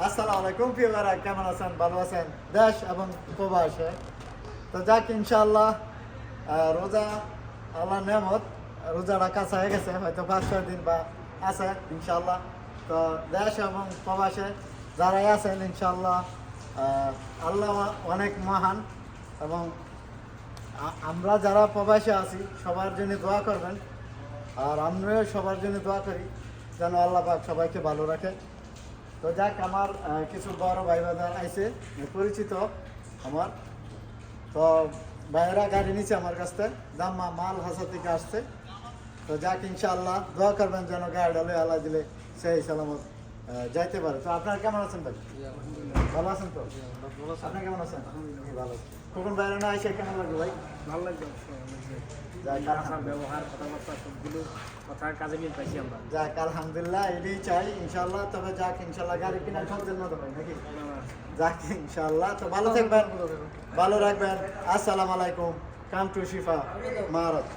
আসসালামু আলাইকুম প্রিয় ভাইরা, কেমন আছেন? ভালো আছেন? দেশ এবং প্রবাসে তো যাক ইনশাআল্লাহ। রোজা আল্লাহ নেয়ামত, রোজাটা কাছে হয়ে গেছে, হয়তো 5-6 দিন বা আছে ইনশাআল্লাহ। তো দেশ এবং প্রবাসে যারাই আছেন ইনশাআল্লাহ, আল্লাহ অনেক মহান এবং আমরা যারা প্রবাসে আছি সবার জন্য দোয়া করবেন। আর আমরাও সবার জন্য দোয়া করি যেন আল্লাহ পাক সবাইকে ভালো রাখে। তো যাক, আমার কিছু বড় ভাই বাজার আইছে পরিচিত আমার, তো ভাইয়েরা গাড়ি নিচ্ছে আমার কাছ থেকে, দাম্মা মাল হাসা থেকে আসছে। তো যাক ইনশাআল্লাহ দোয়া করবেন যেন গাড়িটা লয়ে আল্লাহ দিলে সেই সালামত যাইতে পারে। তো আপনারা কেমন আছেন ভাই? ভালো আছেন তো? আপনি কেমন আছেন? ভালো। কখন বাইরে না এসে কেমন লাগলো ভাই? ভালো লাগবে। ব্যবহার কথাবার্তা সবগুলো কথার কাজে মিল পাইছি আমরা। যাক আলহামদুলিল্লাহ, এটাই চাই ইনশাআল্লাহ। তবে যাক ইনশাআল্লাহ গাড়ি কিনার সন্দেহ না তো ভাই নাকি? যাক ইনশাআল্লাহ। তো ভালো থাকবেন, ভালো রাখবেন। আসসালামু আলাইকুম। Come to Shifa Marat.